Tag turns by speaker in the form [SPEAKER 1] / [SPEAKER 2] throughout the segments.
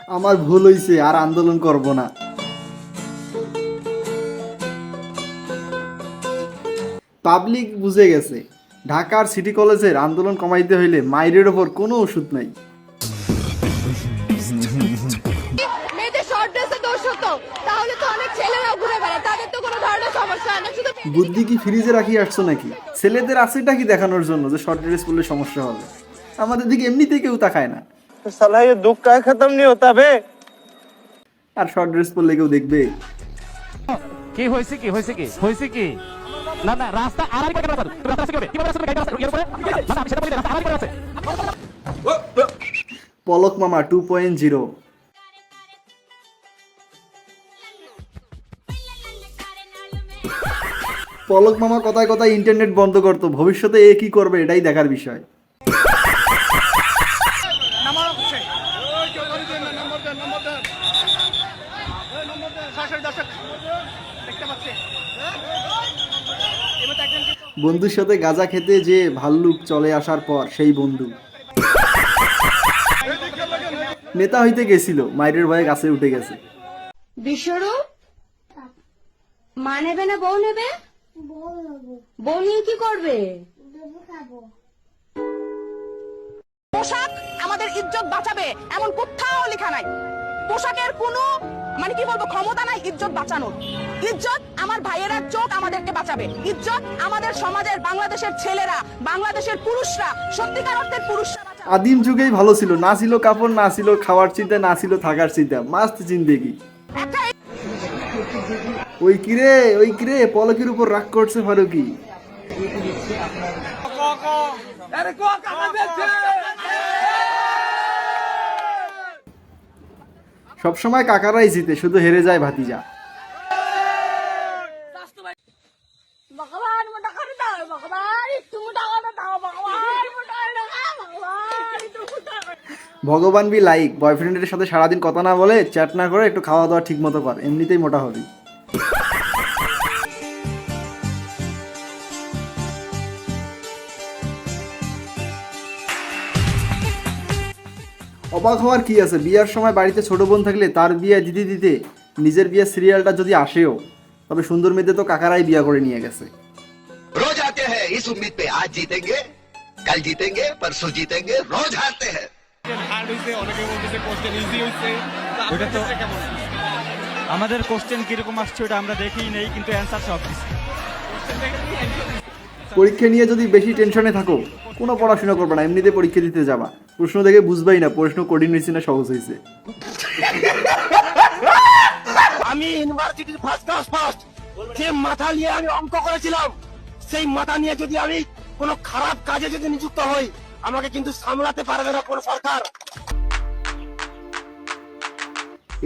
[SPEAKER 1] আমার ভুল হইছে, আর আন্দোলন করব না। পাবলিক বুঝে গেছে, ঢাকার সিটি কলেজের আন্দোলন কমাইতে হইলে মাইরের ওপর কোনো ওষুধ নাই।
[SPEAKER 2] মেয়েদের শর্ট ড্রেসে দোষ হতো, তাহলে তো অনেক ছেলেরাও ঘুরে বেড়ায়, তাদের তো কোনো ধরনের সমস্যা হয় না। শুধু
[SPEAKER 1] বুদ্ধি কি ফ্রিজে রাখি আসছো নাকি? ছেলেদের আছেটা কি দেখানোর জন্য যে শর্ট ড্রেস পরলে সমস্যা হবে? আমাদের দিকে এমনিতেই কেউ তাকায় না।
[SPEAKER 3] साला ये दुख का खत्म नहीं होता बे।
[SPEAKER 1] আর শর্ট ড্রেস পরলে কেউ দেখবে?
[SPEAKER 4] কি হইছে কি হইছে কি হইছে কি? না না, রাস্তা আড়াই করে রাস্তা তুমি রাস্তা কি হবে? কিভাবে রাস্তা গাড়ি রাস্তা ইয়ে করে? না না, আমি সেটা বলি না, রাস্তা আড়াই করে আছে।
[SPEAKER 1] পলক মামা 2.0। পলক মামা কথায় কথায় ইন্টারনেট বন্ধ করতো, ভবিষ্যতে এ কি করবে এটাই দেখার বিষয়। বন্ধুর সাথে গাঁজা খেতে যে ভাল্লুক চলে আসার পর সেই বন্ধু নেতা হইতে গেছিল, মায়ের ভয়ে গাছে উঠে গেছে।
[SPEAKER 2] বিশ্বরূপ মা নেবে না বউ নেবে? বউ নিয়ে কি করবে?
[SPEAKER 5] পোশাক আমাদের ইজ্জত বাঁচাবে এমন কোথাও লেখা নাই। পোশাকের কোনো মানে কি বলবো ক্ষমতা নাই ইজ্জত বাঁচানোর। ইজ্জত আমার ভাইয়েরা চোখ আমাদেরকে বাঁচাবে। ইজ্জত আমাদের সমাজের বাংলাদেশের ছেলেরা, বাংলাদেশের পুরুষরা, সত্যিকার অর্থের পুরুষরা বাঁচাবে।
[SPEAKER 1] আদিম যুগেই ভালো ছিল, না ছিল কাপড়, না ছিল খাওয়ার চিন্তা, না ছিল থাকার চিন্তা, মাস্ত জিন্দেগি।
[SPEAKER 5] একটা
[SPEAKER 1] ওই কিরে পলকের উপর রাগ করছে ফারুকি। সবসময় কাকারাই জিতে, শুধু হেরে যায় ভাতিজা। ভগবান বি লাইক, বয়ফ্রেন্ডের সাথে সারাদিন কথা না বলে, চ্যাট না করে, একটু খাওয়া দাওয়া ঠিক মতো কর, এমনিতেই মোটা হবি। অবাক হওয়ার কি আছে, বিয়ার সময় বাড়িতে ছোট বোন থাকলে তার বিয়ে দিতে দিতে নিজের বিয়ের সিরিয়ালটা যদি আসেও, তবে সুন্দর মেয়েদের তো কাকারাই বিয়া করে নিয়ে গেছে।
[SPEAKER 6] रोज आते हैं इस उम्मीद पे आज जीतेंगे कल जीतेंगे परसों जीतेंगे रोज हारते हैं।
[SPEAKER 7] ওটা তো আমাদের কোশ্চেন কিরকম আসছে ওটা আমরা দেখিই নেই, কিন্তু অ্যান্সার সব দিচ্ছি।
[SPEAKER 1] পরীক্ষা নিয়ে যদি বেশি টেনশনে থাকো, কোনো পড়াশোনা করবে না, এমনিতে পরীক্ষা দিতে যাবা, প্রশ্ন দেখে বুঝবাই না প্রশ্ন কঠিন হয়েছে না সহজ হয়েছে।
[SPEAKER 3] আমি ইউনিভার্সিটির ফার্স্ট ক্লাস ফার্স্ট, যে মাথা নিয়ে আমি অঙ্ক করেছিলাম, সেই মাথা নিয়ে যদি আমি কোনো খারাপ কাজে যদি নিযুক্ত হই, আমাকে কিন্তু সামলাতে পারবে না কোন সরকার।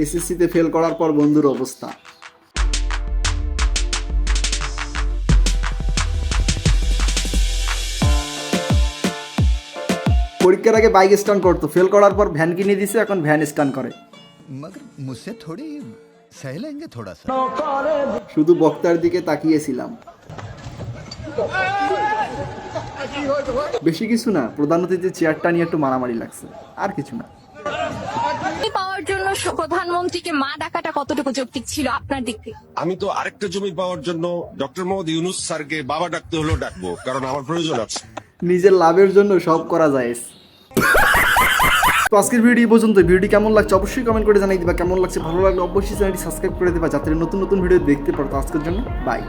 [SPEAKER 1] এসএসসিতে ফেল করার পর বন্ধুর অবস্থা। পরীক্ষার আগে বাইক স্টান করতো, ফেল করার পর ভ্যান কিনে দিছে, এখন ভ্যান স্টান করে।
[SPEAKER 8] मगर मुझसे थोड़ी सह लेंगे थोड़ा सा।
[SPEAKER 1] শুধু বক্তার দিকে তাকিয়েছিলাম। বেশি কিছু না, প্রধান অতিথির চেয়ারটা নিয়ে একটু মারামারি লাগছে, আর কিছু না।
[SPEAKER 2] পাওয়ার জন্য প্রধানমন্ত্রীকে মা ডাকাটা কতটুকু যৌক্তিক ছিল আপনার দিক থেকে?
[SPEAKER 9] আমি তো আরেকটা জমি পাওয়ার জন্য ডক্টর মোহাম্মদ ইউনুস স্যারকে বাবা ডাকতে হলেও ডাকবো, কারণ আমার প্রয়োজন আছে।
[SPEAKER 1] নিজের লাভের জন্য সব করা যায়। তো আজকের ভিডিও এই পর্যন্ত। ভিডিওটি কেমন লাগছে অবশ্যই কমেন্ট করে জানাই দিবা। কেমন লাগছে, ভালো লাগলে অবশ্যই চ্যানেলটি সাবস্ক্রাইব করে দিবা, যাতে নতুন নতুন ভিডিও দেখতে পারো। তো আজকের জন্য বাই।